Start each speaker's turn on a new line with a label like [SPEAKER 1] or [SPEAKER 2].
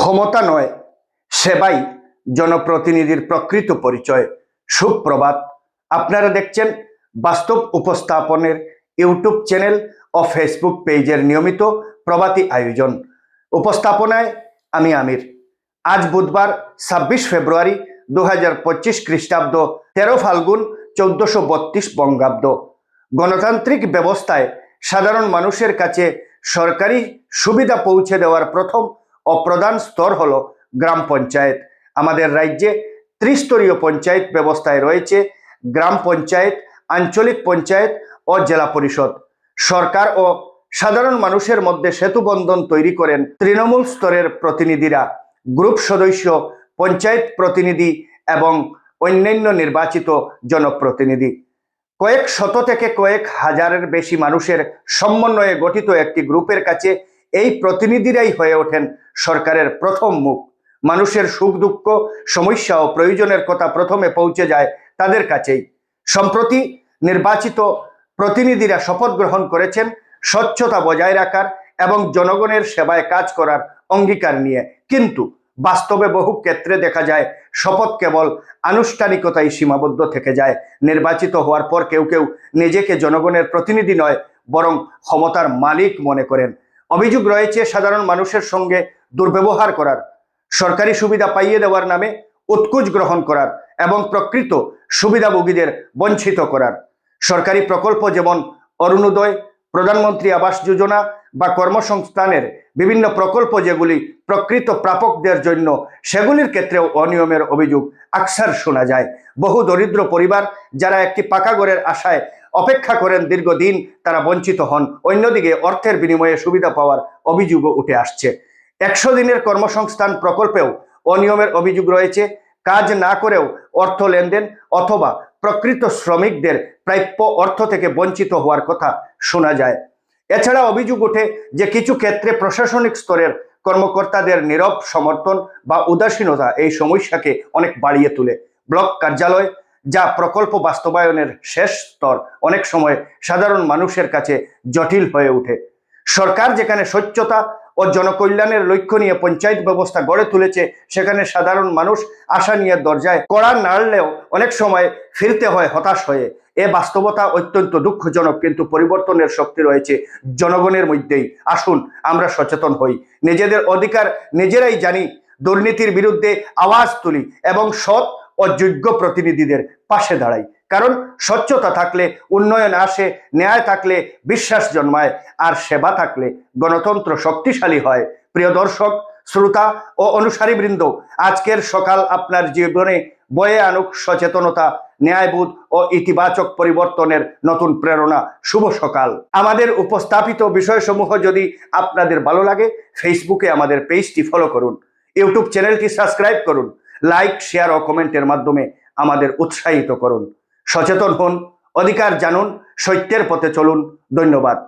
[SPEAKER 1] ক্ষমতা নয়, সেবাই জনপ্রতিনিধির প্রকৃত পরিচয়। সুপ্রভাত। আপনারা দেখছেন বাস্তব উপস্থাপনের ইউটিউব চ্যানেল ও ফেসবুক পেজের নিয়মিত প্রভাতী আয়োজন। উপস্থাপনায় আমি আমির। আজ বুধবার 26 ফেব্রুয়ারি 2025 খ্রিস্টাব্দ, 13 ফাল্গুন 1432 বঙ্গাব্দ। গণতান্ত্রিক ব্যবস্থায় সাধারণ মানুষের কাছে সরকারি সুবিধা পৌঁছে দেওয়ার প্রথম ও প্রধান স্তর হলো গ্রাম পঞ্চায়েত। আমাদের রাজ্যে ত্রিস্তরীয় পঞ্চায়েত ব্যবস্থায় রয়েছে গ্রাম পঞ্চায়েত, আঞ্চলিক পঞ্চায়েত ও জেলা পরিষদ। সরকার ও সাধারণ মানুষের মধ্যে সেতুবন্ধন তৈরি করেন তৃণমূল স্তরের প্রতিনিধিরা, গ্রুপ সদস্য, পঞ্চায়েত প্রতিনিধি এবং অন্যান্য নির্বাচিত জনপ্রতিনিধি। কয়েক শত থেকে কয়েক হাজারের বেশি মানুষের সমন্বয়ে গঠিত একটি গ্রুপের কাছে এই প্রতিনিধিরাই হয়ে ওঠেন সরকারের প্রথম মুখ। মানুষের সুখ দুঃখ, সমস্যা ও প্রয়োজনের কথা প্রথমে পৌঁছে যায় তাদের কাছেই। সম্প্রতি নির্বাচিত প্রতিনিধিরা শপথ গ্রহণ করেছেন স্বচ্ছতা বজায় রাখার এবং জনগণের সেবায় কাজ করার অঙ্গীকার নিয়ে, কিন্তু বাস্তবে বহু ক্ষেত্রে দেখা যায় শপথ কেবল আনুষ্ঠানিকতায় সীমাবদ্ধ থেকে যায়। নির্বাচিত হওয়ার পর কেউ কেউ নিজেকে জনগণের প্রতিনিধি নয়, বরং ক্ষমতার মালিক মনে করেন। অভিযোগ রয়েছে সাধারণ মানুষের সঙ্গে দুর্ব্যবহার করার, সরকারি সুবিধা পাইয়ে দেওয়ার নামে উৎকুচ গ্রহণ করার এবং প্রকৃত সুবিধাভোগীদের বঞ্চিত করার। সরকারি প্রকল্প যেমন অরুণোদয়, প্রধানমন্ত্রী আবাস যোজনা বা কর্মসংস্থানের বিভিন্ন প্রকল্প যেগুলি প্রকৃত প্রাপকদের জন্য, সেগুলির ক্ষেত্রেও অনিয়মের অভিযোগ আকসার শোনা যায়। বহু দরিদ্র পরিবার যারা একটি পাকা ঘরের আশায় অপেক্ষা করেন দীর্ঘদিন, তারা বঞ্চিত হন। অন্যদিকে অর্থের বিনিময়ে সুবিধা পাওয়ার অভিযোগও উঠে আসছে। 100 দিনের কর্মসংস্থান প্রকল্পেও অনিয়মের অভিযোগ রয়েছে। কাজ না করেও অর্থ লেনদেন অথবা প্রকৃত শ্রমিকদের প্রাপ্য অর্থ থেকে বঞ্চিত হওয়ার কথা শোনা যায়। এছাড়া অভিযোগ ওঠে যে কিছু ক্ষেত্রে প্রশাসনিক স্তরের কর্মকর্তাদের নীরব সমর্থন বা উদাসীনতা এই সমস্যাকে অনেক বাড়িয়ে তোলে। ব্লক কার্যালয়, যা প্রকল্প বাস্তবায়নের শেষ স্তর, অনেক সময় সাধারণ মানুষের কাছে জটিল হয়ে ওঠে। সরকার যেখানে স্বচ্ছতা ও জনকল্যাণের লক্ষ্য নিয়ে পঞ্চায়েত ব্যবস্থা গড়ে তুলেছে, সেখানে সাধারণ মানুষ আশা নিয়ে দরজায় কড়া নাড়লেও অনেক সময় ফিরতে হয় হতাশ হয়ে। এ বাস্তবতা অত্যন্ত দুঃখজনক, কিন্তু পরিবর্তনের শক্তি রয়েছে জনগণের মধ্যেই। আসুন আমরা সচেতন হই, নিজেদের অধিকার নিজেরাই জানি, দুর্নীতির বিরুদ্ধে আওয়াজ তুলি এবং সৎ ও যোগ্য প্রতিনিধিদের পাশে দাঁড়াই। কারণ স্বচ্ছতা থাকলে উন্নয়ন আসে, ন্যায় থাকলে বিশ্বাস জন্মায়, আর সেবা থাকলে গণতন্ত্র শক্তিশালী হয়। প্রিয় দর্শক, শ্রোতা ও অনুসারীবৃন্দ, আজকের সকাল আপনার জীবনে বয়ে আনুক সচেতনতা, ন্যায়বোধ ও ইতিবাচক পরিবর্তনের নতুন প্রেরণা। শুভ সকাল। আমাদের উপস্থাপিত বিষয়সমূহ যদি আপনাদের ভালো লাগে, ফেসবুকে আমাদের পেজটি ফলো করুন, ইউটিউব চ্যানেলটি সাবস্ক্রাইব করুন, লাইক, শেয়ার ও কমেন্টের মাধ্যমে আমাদের উৎসাহিত করুন। সচেতন হন, অধিকার জানুন, সত্যের পথে চলুন। ধন্যবাদ।